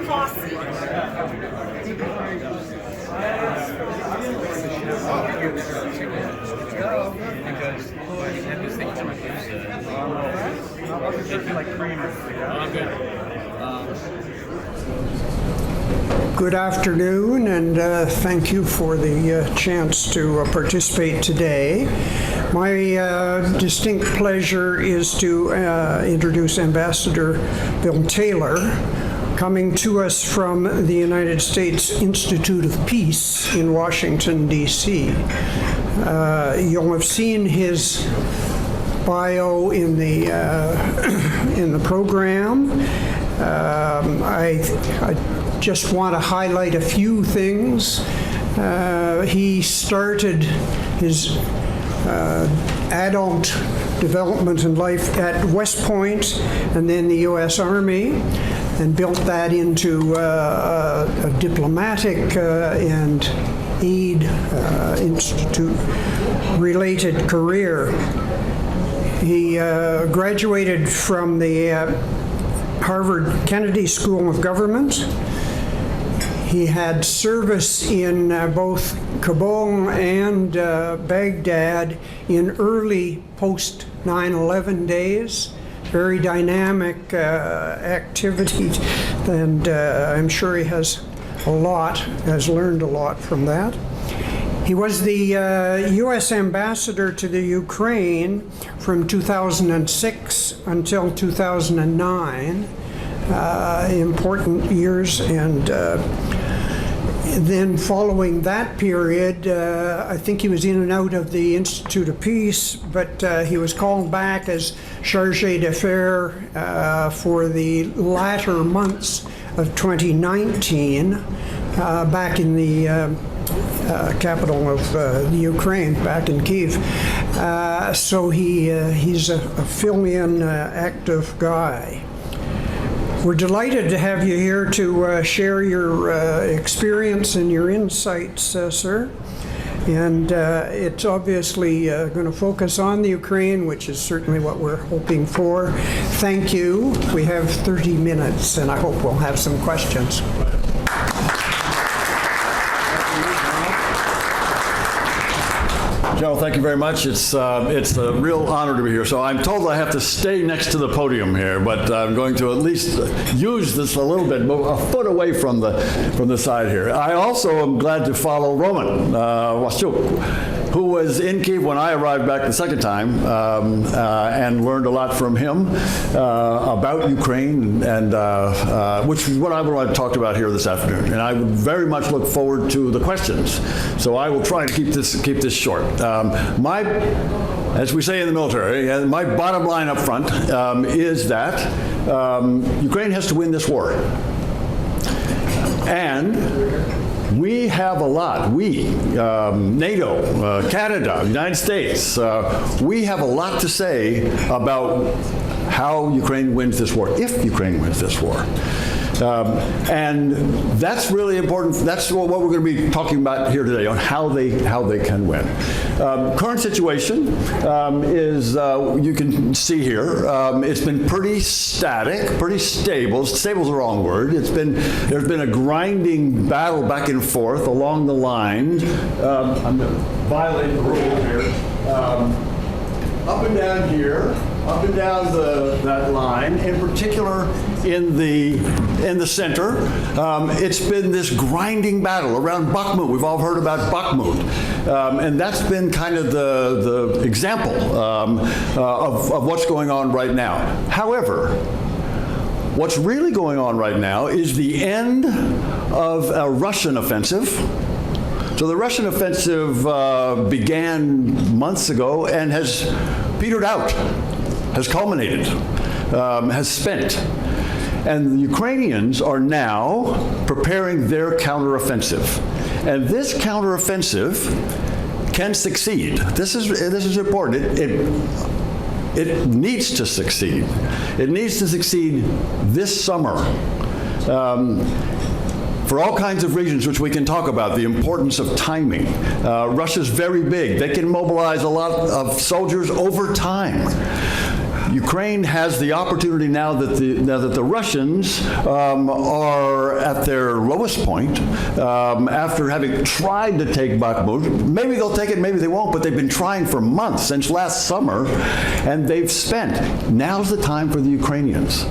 posse. Good afternoon, and thank you for the chance to participate today. My distinct pleasure is to introduce Ambassador Bill Taylor, coming to us from the United States Institute of Peace in Washington, D.C. You'll have seen his bio in the program. I just want to highlight a few things. He started his adult development in life at West Point and then the U.S. Army, and built that into a diplomatic and aid institute-related career. He graduated from the Harvard Kennedy School of Government. He had service in both Kabul and Baghdad in early post 9/11 days. Very dynamic activity, and I'm sure he has learned a lot from that. He was the U.S. ambassador to the Ukraine from 2006 until 2009, important years, and then following that period, I think he was in and out of the Institute of Peace, but he was called back as chargé d'affaires for the latter months of 2019, back in the capital of the Ukraine, back in Kyiv. So he's a fill-in active guy. We're delighted to have you here to share your experience and your insights, sir. And it's obviously going to focus on the Ukraine, which is certainly what we're hoping for. Thank you. We have 30 minutes, and I hope we'll have some questions. Joe, thank you very much. It's a real honor to be here. So I'm told I have to stay next to the podium here, but I'm going to at least use this a little bit, move a foot away from the side here. I also am glad to follow Roman Waschuk, who was in Kyiv when I arrived back the second time, and learned a lot from him about Ukraine, and which is what I want to talk about here this afternoon. And I would very much look forward to the questions. So I will try to keep this short. As we say in the military, my bottom line up front is that Ukraine has to win this war. And we have a lot, NATO, Canada, United States, we have a lot to say about how Ukraine wins this war, if Ukraine wins this war. And that's really important. That's what we're going to be talking about here today, on how they can win. Current situation is, you can see here, it's been pretty static, pretty stable. Stable's the wrong word. There's been a grinding battle back and forth along the line. I'm going to violate the rule here. Up and down here, up and down that line, in particular in the center. It's been this grinding battle around Bakhmut. We've all heard about Bakhmut. And that's been kind of the example of what's going on right now. However, what's really going on right now is the end of a Russian offensive. So the Russian offensive began months ago and has petered out, has culminated, has spent. And the Ukrainians are now preparing their counteroffensive. And this counteroffensive can succeed. This is important. It needs to succeed. It needs to succeed this summer. For all kinds of reasons, which we can talk about, the importance of timing. Russia's very big. They can mobilize a lot of soldiers over time. Ukraine has the opportunity now that the Russians are at their lowest point after having tried to take Bakhmut. Maybe they'll take it, maybe they won't, but they've been trying for months, since last summer, and they've spent. Now's the time for the Ukrainians.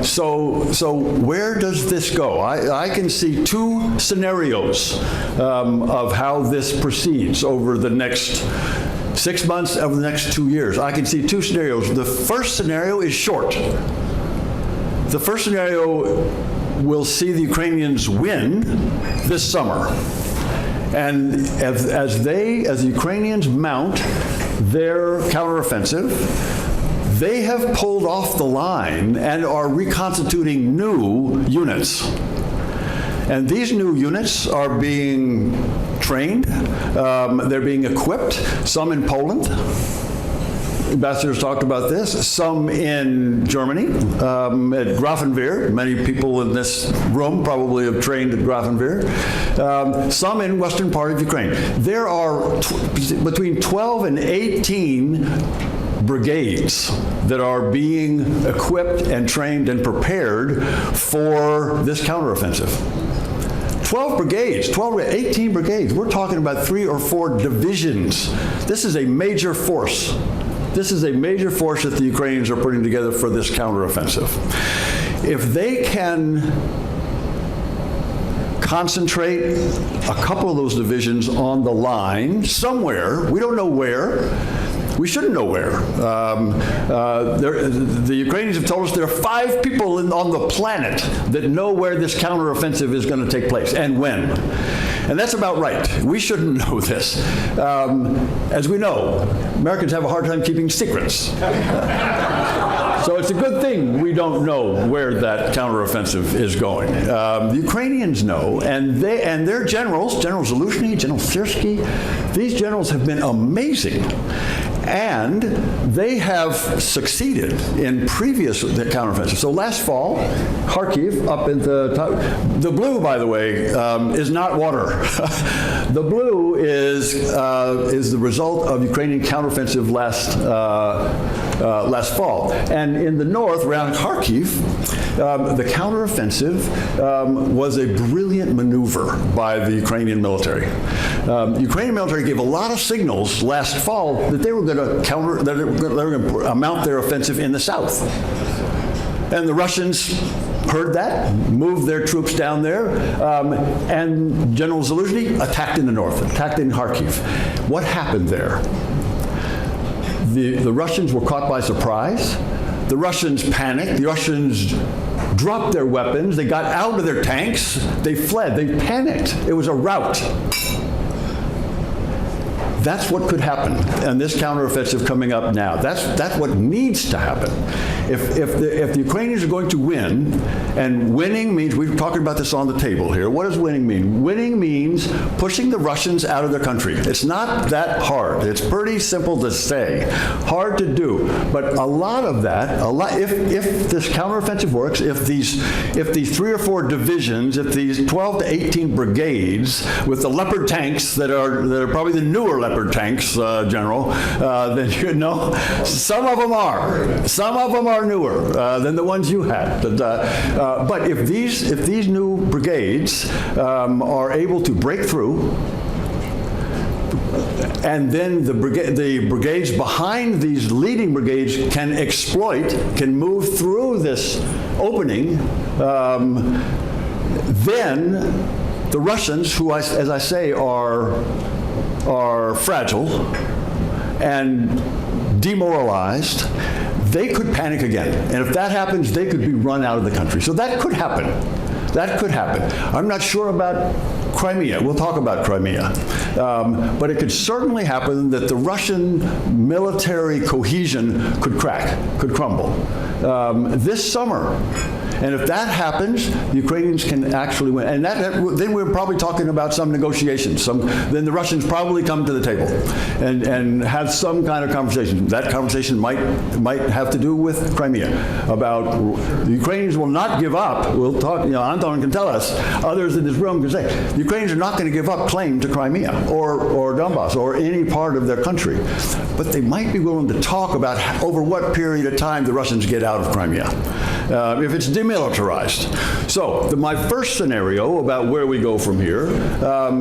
So where does this go? I can see two scenarios of how this proceeds over the next 6 months, over the next 2 years. I can see two scenarios. The first scenario is short. The first scenario will see the Ukrainians win this summer. And as the Ukrainians mount their counteroffensive, they have pulled off the line and are reconstituting new units. And these new units are being trained, they're being equipped, some in Poland. Ambassadors talked about this, some in Germany, at Grafenwehr. Many people in this room probably have trained at Grafenwehr. Some in western part of Ukraine. There are between 12 and 18 brigades that are being equipped and trained and prepared for this counteroffensive. 12 brigades, 12 to 18 brigades. We're talking about 3 or 4 divisions. This is a major force. This is a major force that the Ukrainians are putting together for this counteroffensive. If they can concentrate a couple of those divisions on the line somewhere, we don't know where, we shouldn't know where. The Ukrainians have told us there are 5 people on the planet that know where this counteroffensive is going to take place and when. And that's about right. We shouldn't know this. As we know, Americans have a hard time keeping secrets. So it's a good thing we don't know where that counteroffensive is going. The Ukrainians know, and their generals, General Zaluzhny, General Syrsky, these generals have been amazing. And they have succeeded in previous counteroffensives. So last fall, Kharkiv, up in the top, the blue, by the way, is not water. The blue is the result of Ukrainian counteroffensive last fall. And in the north, around Kharkiv, the counteroffensive was a brilliant maneuver by the Ukrainian military. The Ukrainian military gave a lot of signals last fall that they were going to mount their offensive in the south. And the Russians heard that, moved their troops down there, and General Zaluzhny attacked in the north, attacked in Kharkiv. What happened there? The Russians were caught by surprise. The Russians panicked. The Russians dropped their weapons. They got out of their tanks. They fled. They panicked. It was a rout. That's what could happen, and this counteroffensive coming up now. That's what needs to happen. If the Ukrainians are going to win, and winning means, we're talking about this on the table here. What does winning mean? Winning means pushing the Russians out of their country. It's not that hard. It's pretty simple to say, hard to do. But a lot of that, if this counteroffensive works, if these 3 or 4 divisions, if these 12 to 18 brigades with the Leopard tanks that are probably the newer Leopard tanks, General, then you know, some of them are. Some of them are newer than the ones you had. But if these new brigades are able to break through, and then the brigades behind these leading brigades can can move through this opening, then the Russians, who, as I say, are fragile and demoralized, they could panic again. And if that happens, they could be run out of the country. So that could happen. That could happen. I'm not sure about Crimea. We'll talk about Crimea. But it could certainly happen that the Russian military cohesion could crack, could crumble. This summer, And if that happens, the Ukrainians can actually win. And then we're probably talking about some negotiations. Then the Russians probably come to the table and have some kind of conversation. That conversation might have to do with Crimea. About the Ukrainians will not give up. We'll talk, Anton can tell us, others in this room can say, the Ukrainians are not going to give up claim to Crimea or Donbass or any part of their country. But they might be willing to talk about over what period of time the Russians get out of Crimea, if it's demilitarized. So my first scenario about where we go from here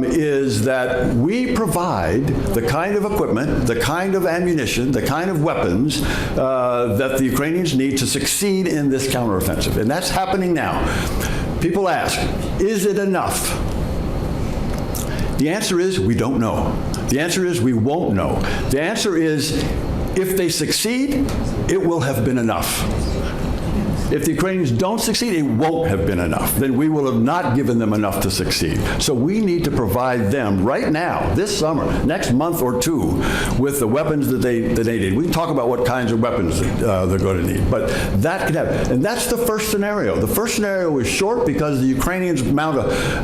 is that we provide the kind of equipment, the kind of ammunition, the kind of weapons that the Ukrainians need to succeed in this counteroffensive. And that's happening now. People ask, is it enough? The answer is we don't know. The answer is we won't know. The answer is if they succeed, it will have been enough. If the Ukrainians don't succeed, it won't have been enough. Then we will have not given them enough to succeed. So we need to provide them right now, this summer, next month or two, with the weapons that they need. We can talk about what kinds of weapons they're going to need, but that could happen. And that's the first scenario. The first scenario is short because the Ukrainians mount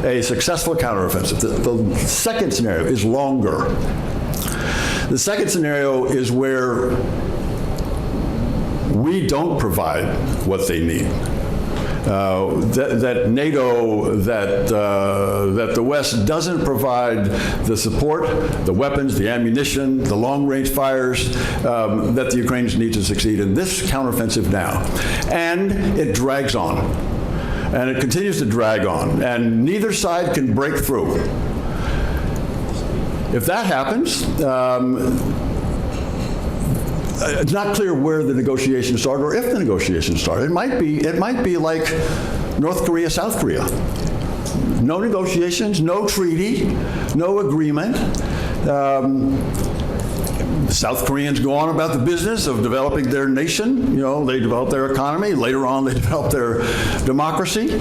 a successful counteroffensive. The second scenario is longer. The second scenario is where we don't provide what they need. That NATO, that the West doesn't provide the support, the weapons, the ammunition, the long-range fires that the Ukrainians need to succeed in this counteroffensive now. And it drags on. And it continues to drag on. And neither side can break through. If that happens, it's not clear where the negotiations start or if the negotiations start. It might be like North Korea, South Korea. No negotiations, no treaty, no agreement. The South Koreans go on about the business of developing their nation. They develop their economy. Later on, they develop their democracy.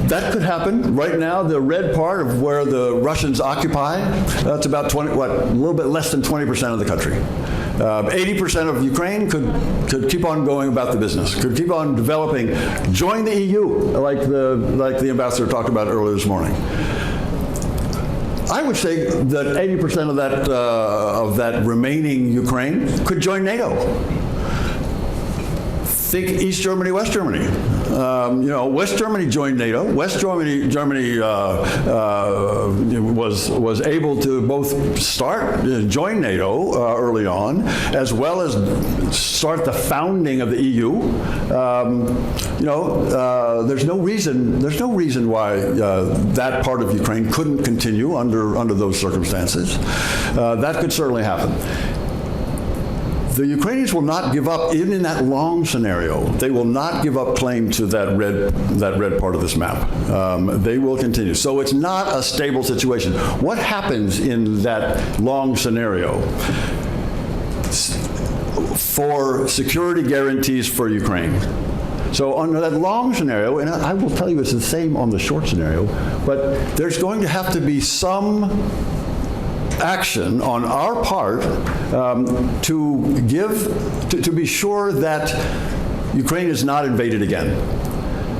That could happen. Right now, the red part of where the Russians occupy, that's about a little bit less than 20% of the country. 80% of Ukraine could keep on going about the business, could keep on developing, join the EU, like the ambassador talked about earlier this morning. I would say that 80% of that remaining Ukraine could join NATO. Think East Germany, West Germany. West Germany joined NATO. West Germany was able to both join NATO early on, as well as start the founding of the EU. There's no reason why that part of Ukraine couldn't continue under those circumstances. That could certainly happen. The Ukrainians will not give up, even in that long scenario. They will not give up claim to that red part of this map. They will continue. So it's not a stable situation. What happens in that long scenario for security guarantees for Ukraine? So under that long scenario, and I will tell you it's the same on the short scenario, but there's going to have to be some action on our part to be sure that Ukraine is not invaded again.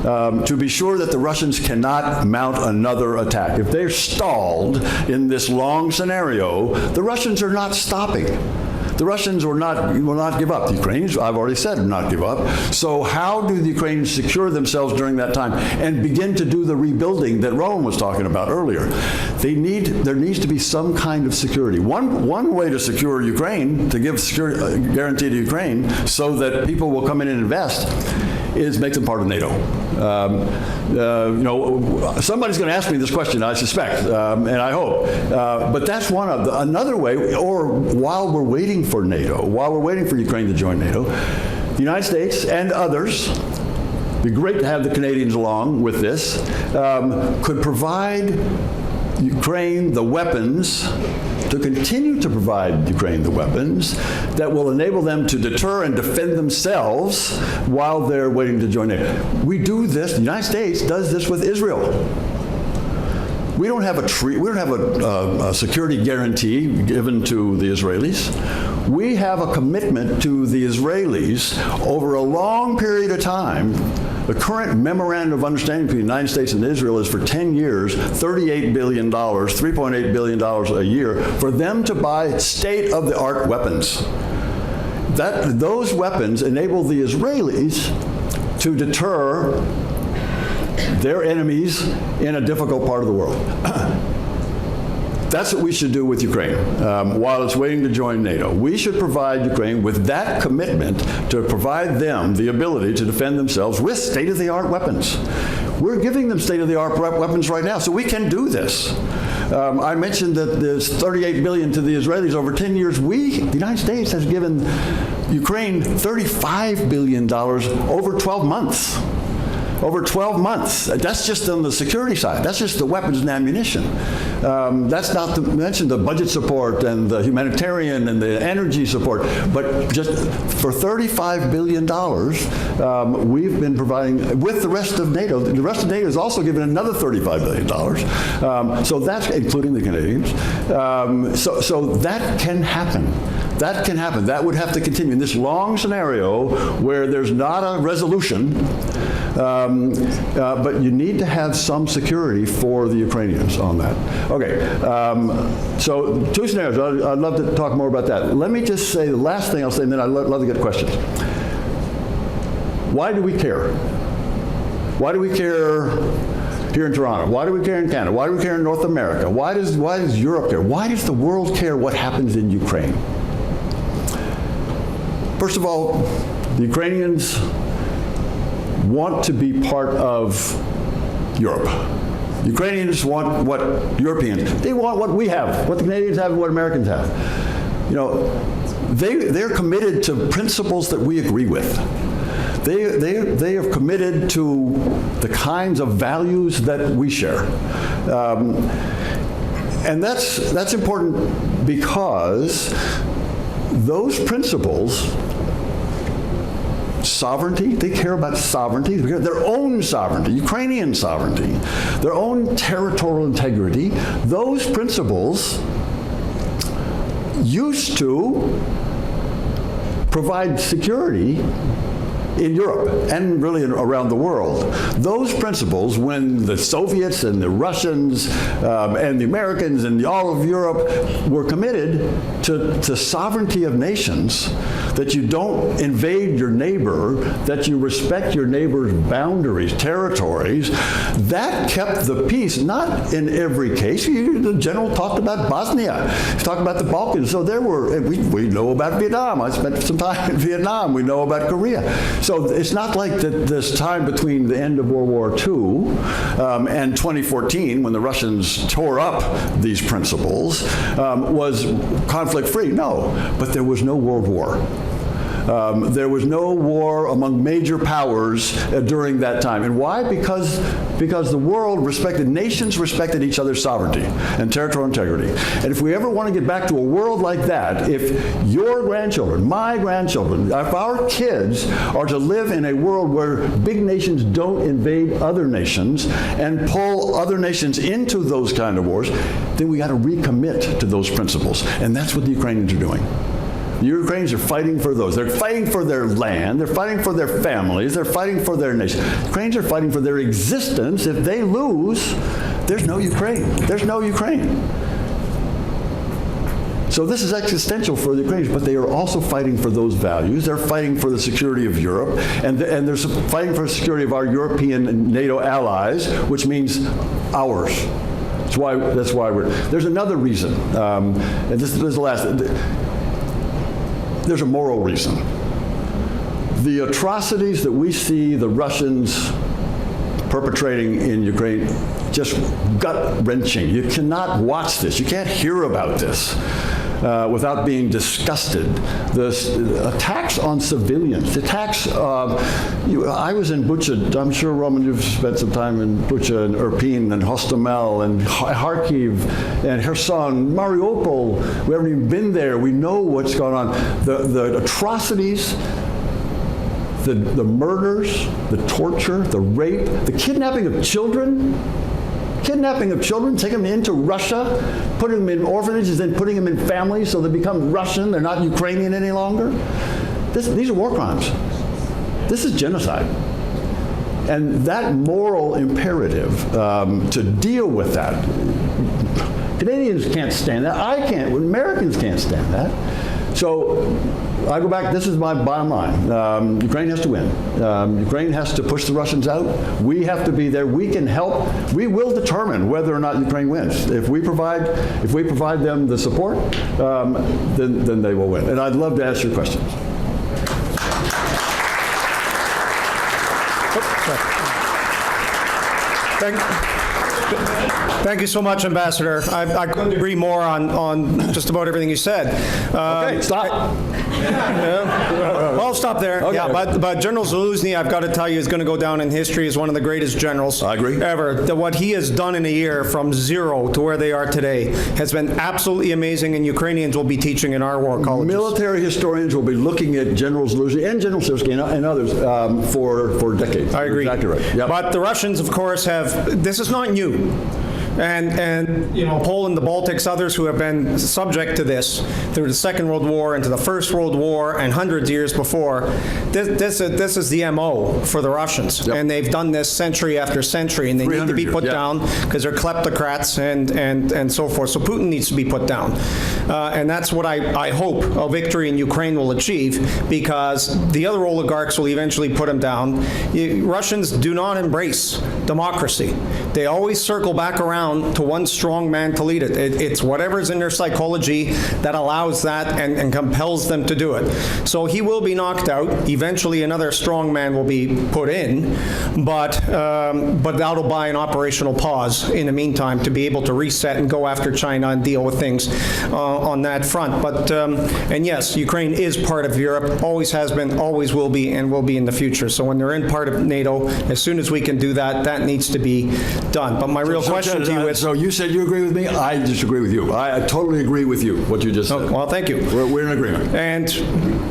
To be sure that the Russians cannot mount another attack. If they're stalled in this long scenario, the Russians are not stopping. The Russians will not give up. The Ukrainians, I've already said, will not give up. So how do the Ukrainians secure themselves during that time and begin to do the rebuilding that Rowan was talking about earlier? There needs to be some kind of security. One way to secure Ukraine, to give security guarantee to Ukraine so that people will come in and invest, is make them part of NATO. Somebody's going to ask me this question, I suspect, and I hope. But that's another way, or while we're waiting for NATO, while we're waiting for Ukraine to join NATO, the United States and others, it'd be great to have the Canadians along with this, could provide Ukraine the weapons, to continue to provide Ukraine the weapons that will enable them to deter and defend themselves while they're waiting to join NATO. We do this, the United States does this with Israel. We don't have a security guarantee given to the Israelis. we have a commitment to the Israelis over a long period of time. The current memorandum of understanding between the United States and Israel is for 10 years, $38 billion, $3.8 billion a year, for them to buy state-of-the-art weapons. Those weapons enable the Israelis to deter their enemies in a difficult part of the world. That's what we should do with Ukraine while it's waiting to join NATO. We should provide Ukraine with that commitment to provide them the ability to defend themselves with state-of-the-art weapons. We're giving them state-of-the-art weapons right now, so we can do this. I mentioned that there's $38 billion to the Israelis over 10 years. The United States, has given Ukraine $35 billion over 12 months. Over 12 months. That's just on the security side. That's just the weapons and ammunition. That's not to mention the budget support and the humanitarian and the energy support. But just for $35 billion, we've been providing with the rest of NATO. The rest of NATO has also given another $35 billion. So that's including the Canadians. So that can happen. That can happen. That would have to continue in this long scenario where there's not a resolution. But you need to have some security for the Ukrainians on that. Okay, so two scenarios. I'd love to talk more about that. Let me just say the last thing I'll say, and then I'd love to get questions. Why do we care? Why do we care here in Toronto? Why do we care in Canada? Why do we care in North America? Why does Europe care? Why does the world care what happens in Ukraine? First of all, the Ukrainians want to be part of Europe. Ukrainians want what Europeans, they want what we have, what the Canadians have and what Americans have. You know, they're committed to principles that we agree with. They have committed to the kinds of values that we share. And that's important because those principles, sovereignty, they care about sovereignty, their own sovereignty, Ukrainian sovereignty, their own territorial integrity. Those principles used to provide security in Europe and really around the world. Those principles, when the Soviets and the Russians and the Americans and all of Europe were committed to sovereignty of nations, that you don't invade your neighbor, that you respect your neighbor's boundaries, territories, that kept the peace, not in every case. The general talked about Bosnia, he talked about the Balkans, so there were, we know about Vietnam. I spent some time in Vietnam. We know about Korea. So it's not like that this time between the end of World War II and 2014, when the Russians tore up these principles, was conflict-free. No, but there was no World War. There was no war among major powers during that time. And why? Because the world respected, nations respected each other's sovereignty and territorial integrity. And if we ever want to get back to a world like that, if your grandchildren, my grandchildren, if our kids are to live in a world where big nations don't invade other nations and pull other nations into those kind of wars, then we got to recommit to those principles. And that's what the Ukrainians are doing. The Ukrainians are fighting for those. They're fighting for their land. They're fighting for their families. They're fighting for their nation. The Ukrainians are fighting for their existence. If they lose, there's no Ukraine. There's no Ukraine. So this is existential for the Ukrainians, but they are also fighting for those values. They're fighting for the security of Europe, and they're fighting for the security of our European and NATO allies, which means ours. That's why we're. There's another reason, and this is the last. There's a moral reason. The atrocities that we see the Russians perpetrating in Ukraine, just gut-wrenching. You cannot watch this. You can't hear about this without being disgusted. The attacks on civilians, I was in Bucha. I'm sure, Roman, you've spent some time in Bucha and Irpin and Hostomel and Kharkiv and Kherson, Mariupol. We haven't even been there. We know what's going on. The atrocities, the murders, the torture, the rape, the kidnapping of children. Kidnapping of children, taking them into Russia, putting them in orphanages, then putting them in families so they become Russian, they're not Ukrainian any longer. These are war crimes. This is genocide. And that moral imperative to deal with that, Canadians can't stand that. I can't. Americans can't stand that. So I go back, this is my bottom line. Ukraine has to win. Ukraine has to push the Russians out. We have to be there. We can help. We will determine whether or not Ukraine wins. If we provide them the support, then they will win. And I'd love to ask your questions. Thank you so much, Ambassador. I couldn't agree more on just about everything you said. Okay, stop. Well, I'll stop there. Okay. Yeah, but General Zaluzny, I've got to tell you, is going to go down in history as one of the greatest generals I agree. ever. What he has done in a year from zero to where they are today has been absolutely amazing, and Ukrainians will be teaching in our war colleges. Military historians will be looking at General Zaluzny and General Sirski and others for decades. I agree. You're exactly right. Yep. But the Russians, of course, this is not new. And you know, Poland, the Baltics, others who have been subject to this through the Second World War, into the First World War, and hundreds of years before, this is the MO for the Russians. Yep. And they've done this century after century, and they need to be put down because they're kleptocrats and so forth. So Putin needs to be put down. And that's what I hope a victory in Ukraine will achieve, because the other oligarchs will eventually put him down. Russians do not embrace democracy. They always circle back around to one strong man to lead it. It's whatever's in their psychology that allows that and compels them to do it. So he will be knocked out. Eventually another strong man will be put in, but that'll buy an operational pause in the meantime to be able to reset and go after China and deal with things on that front. But and yes, Ukraine is part of Europe, always has been, always will be, and will be in the future. So when they're in part of NATO, as soon as we can do that, that needs to be done. But my real question to you is... So you said you agree with me? I disagree with you. I totally agree with you, what you just said. Well, thank you. We're in agreement.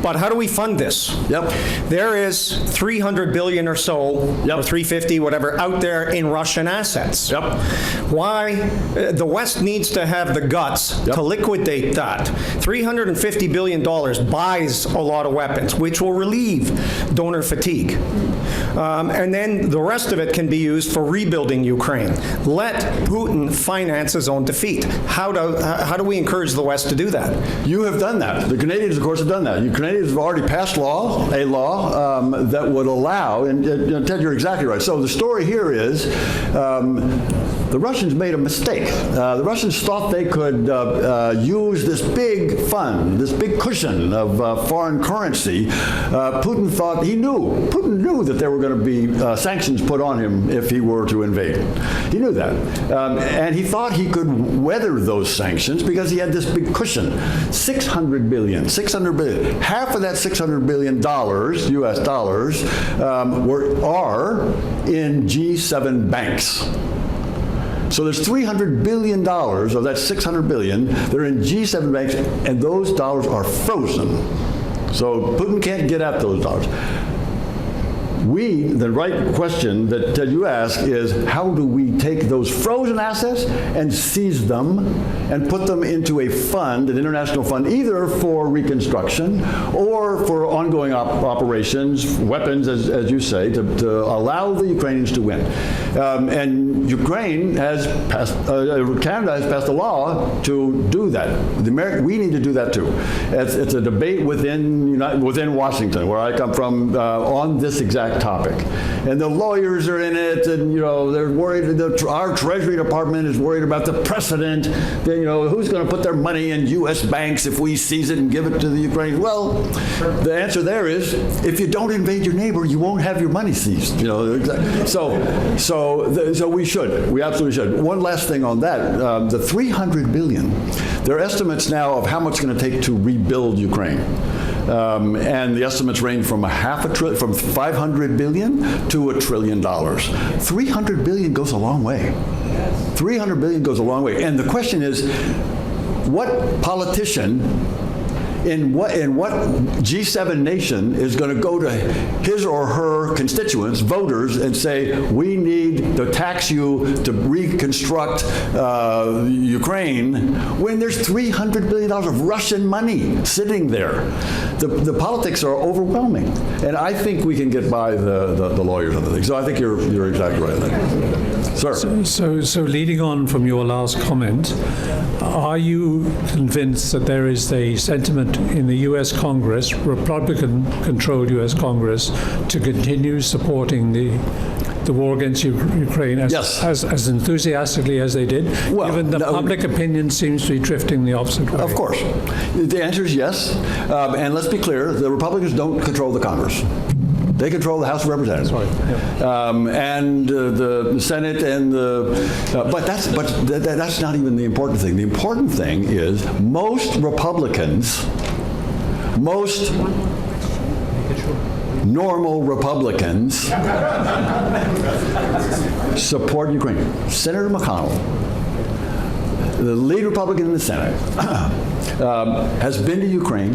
But how do we fund this? Yep. There is $300 billion or so, or 350, whatever, out there in Russian assets. Yep. Why? The West needs to have the guts to liquidate that. $350 billion buys a lot of weapons, which will relieve donor fatigue. And then the rest of it can be used for rebuilding Ukraine. Let Putin finance his own defeat. How do we encourage the West to do that? You have done that. The Canadians, of course, have done that. The Canadians have already passed a law that would allow, and Ted, you're exactly right. So the story here is the Russians made a mistake. The Russians thought they could use this big fund, this big cushion of foreign currency. Putin knew that there were going to be sanctions put on him if he were to invade. He knew that. And he thought he could weather those sanctions because he had this big cushion. $600 billion. Half of that $600 billion, US dollars, are in G7 banks. So there's $300 billion of that $600 billion. They're in G7 banks, and those dollars are frozen. So Putin can't get at those dollars. The right question that you ask is, how do we take those frozen assets and seize them and put them into a fund, an international fund, either for reconstruction or for ongoing operations, weapons, as you say, to allow the Ukrainians to win. And Ukraine has passed, Canada has passed a law to do that. We need to do that too. It's a debate within Washington, where I come from, on this exact topic. And the lawyers are in it, and they're worried. Our Treasury Department is worried about the precedent. Then who's going to put their money in U.S. banks if we seize it and give it to the Ukrainians? Well, the answer there is, if you don't invade your neighbor, you won't have your money seized. So we should. We absolutely should. One last thing on that: the $300 billion. There are estimates now of how much it's going to take to rebuild Ukraine. And the estimates range from from $500 billion to $1 trillion. $300 billion goes a long way. $300 billion goes a long way. And the question is, what politician in what G7 nation is going to go to his or her constituents, voters, and say, we need to tax you to reconstruct Ukraine, when there's $300 billion of Russian money sitting there? The politics are overwhelming. And I think we can get by the lawyers on the thing. So I think you're exactly right on that. Sir. So leading on from your last comment, are you convinced that there is a sentiment in the U.S. Congress, Republican-controlled U.S. Congress, to continue supporting the war against Ukraine as enthusiastically as they did, given the public opinion seems to be drifting the opposite way? Of course. The answer is yes. And let's be clear, the Republicans don't control the Congress. They control the House of Representatives, and the Senate, and but that's not even the important thing. The important thing is most Republicans, most normal Republicans support Ukraine. Senator McConnell, the lead Republican in the Senate, has been to Ukraine.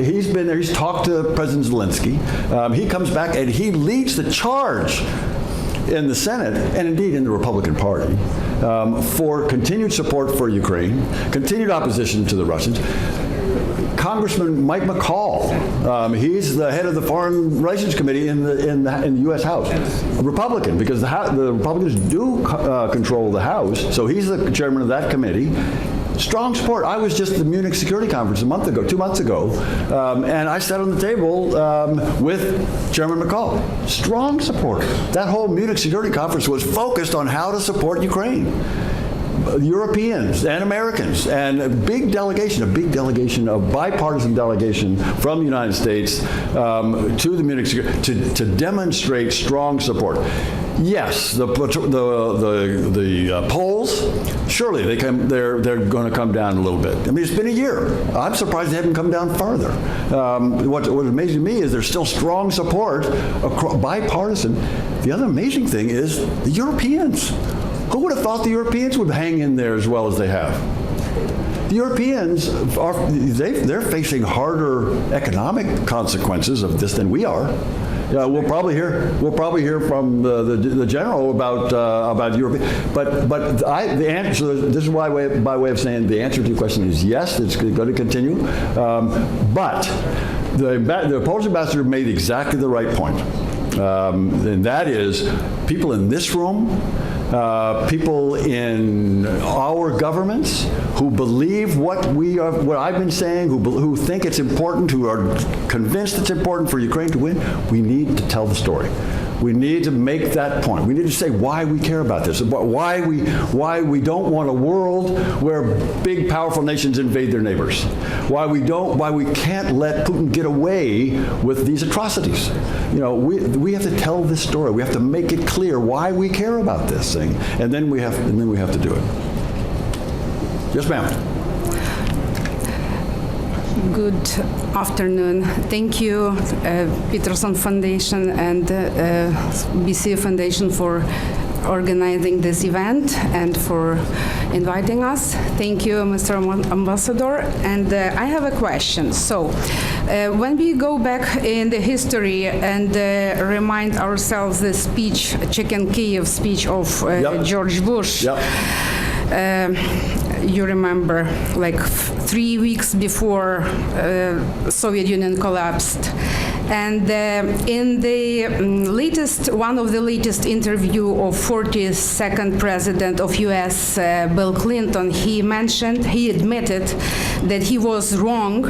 He's been there. He's talked to President Zelensky. He comes back and he leads the charge in the Senate and indeed in the Republican Party for continued support for Ukraine, continued opposition to the Russians. Congressman Mike McCall, he's the head of the Foreign Relations Committee in the U.S. House, a Republican, because the Republicans do control the House, so he's the chairman of that committee. Strong support. I was just at the Munich Security Conference 2 months ago, and I sat on the table with Chairman McCall. Strong support. That whole Munich Security Conference was focused on how to support Ukraine. Europeans and Americans, and a big delegation, a bipartisan delegation from the United States to the Munich to demonstrate strong support. Yes, the polls, surely they're going to come down a little bit. I mean, it's been a year. I'm surprised they haven't come down farther. What amazes me is there's still strong support, bipartisan. The other amazing thing is the Europeans. Who would have thought the Europeans would hang in there as well as they have? The Europeans they're facing harder economic consequences of this than we are. We'll probably hear from the general about Europe. But the answer. This is by way of saying the answer to your question is yes. It's going to continue. But the Polish ambassador made exactly the right point, and that is people in this room. People in our governments who believe what I've been saying, who think it's important, who are convinced it's important for Ukraine to win, we need to tell the story. We need to make that point. We need to say why we care about this, about why we don't want a world where big, powerful nations invade their neighbors. Why we can't let Putin get away with these atrocities. We have to tell this story. We have to make it clear why we care about this thing, and then we have to do it. Yes, ma'am. Good afternoon. Thank you, Peterson Foundation and BC Foundation for organizing this event and for inviting us. Thank you, Mr. Ambassador. And I have a question. So, when we go back in the history and remind ourselves the speech, Chicken Kyiv speech of George Bush, you remember, like 3 weeks before Soviet Union collapsed. And in the one of the latest interview of 42nd President of U.S., Bill Clinton, he admitted that he was wrong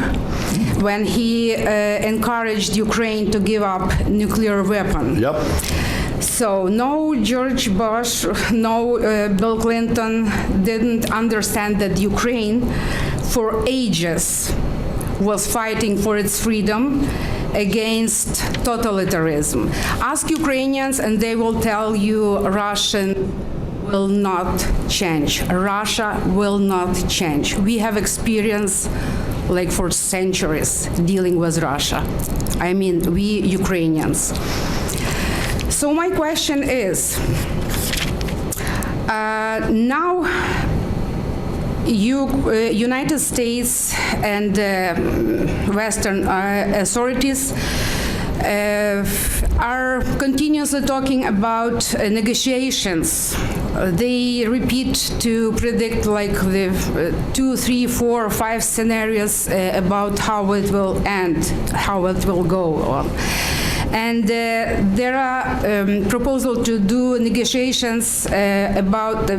when he encouraged Ukraine to give up nuclear weapon. Yep. So no George Bush, no Bill Clinton didn't understand that Ukraine for ages was fighting for its freedom against totalitarianism. Ask Ukrainians and they will tell you Russia will not change. Russia will not change. We have experience like for centuries dealing with Russia. I mean, we Ukrainians. So my question is, now United States and Western authorities are continuously talking about negotiations. They repeat to predict like the 2, 3, 4, 5 scenarios about how it will end, how it will go on. And there are proposals to do negotiations about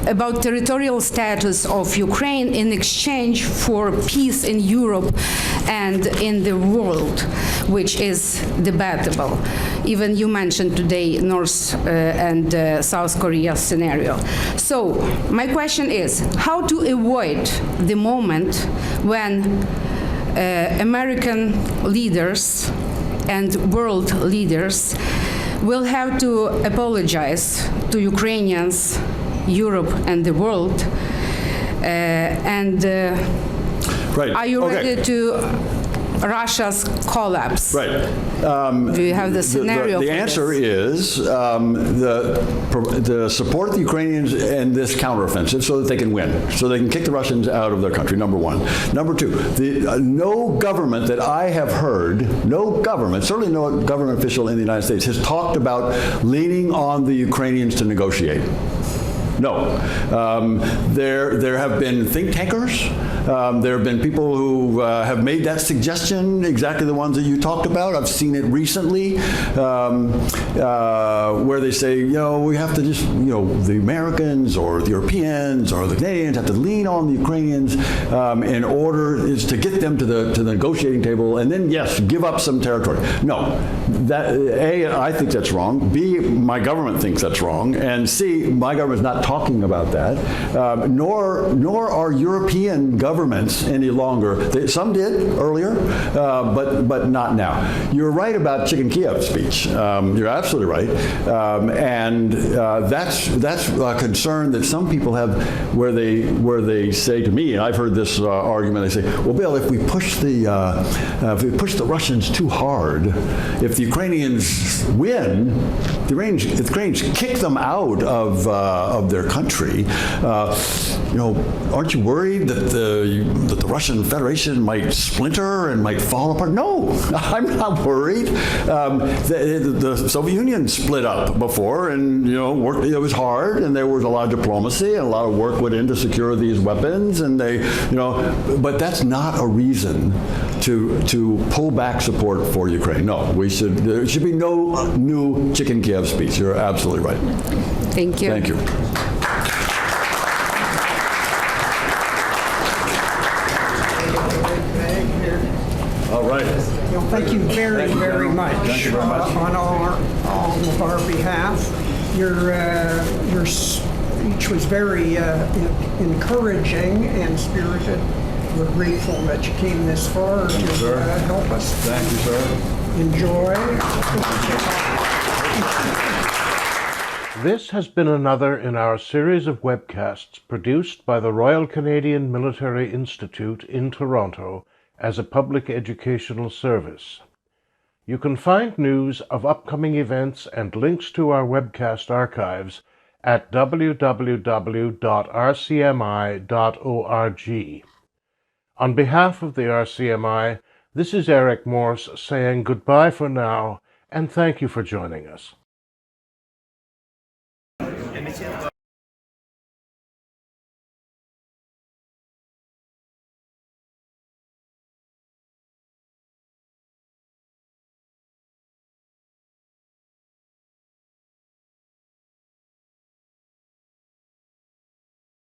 about territorial status of Ukraine in exchange for peace in Europe and in the world, which is debatable. Even you mentioned today North and South Korea scenario. So my question is, how to avoid the moment when American leaders and world leaders will have to apologize to Ukrainians, Europe, and the world. Right. Are you Okay. ready to Russia's collapse? Right. Do you have the scenario? The for answer this? is the support the Ukrainians in this counteroffensive so that they can win, so they can kick the Russians out of their country, number one. Number two, no government that I have heard, no government, certainly no government official in the United States, has talked about leaning on the Ukrainians to negotiate. No. There have been think tankers. There have been people who have made that suggestion, exactly the ones that you talked about. I've seen it recently, where they say, we have to just, the Americans or the Europeans or the Canadians have to lean on the Ukrainians in order to get them to the negotiating table, and then, yes, give up some territory. No. A, I think that's wrong. B, my government thinks that's wrong. And C, my government's not talking about that. Nor are European governments any longer. Some did earlier, but not now. You're right about Chicken Kiev speech. You're absolutely right. And that's a concern that some people have, where they say to me, and I've heard this argument. They say, "Well, Bill, if we push the Russians too hard, if the Ukrainians win, the Ukrainians kick them out of their country, aren't you worried that the Russian Federation might splinter and might fall apart?" No, I'm not worried. The Soviet Union split up before, and it was hard, and there was a lot of diplomacy and a lot of work went in to secure these weapons, and but that's not a reason to pull back support for Ukraine. No, there should be no new Chicken Kiev speech. You're absolutely right. Thank you. Thank you. All right. Thank you very, very much. Thank you very much. On all of our behalf. Your speech was very encouraging and spirited. We're grateful that you came this far to help us. Thank you, sir. Enjoy. This has been another in our series of webcasts produced by the Royal Canadian Military Institute in Toronto as a public educational service. You can find news of upcoming events and links to our webcast archives at www.rcmi.org. On behalf of the RCMI, this is Eric Morse saying goodbye for now, and thank you for joining us.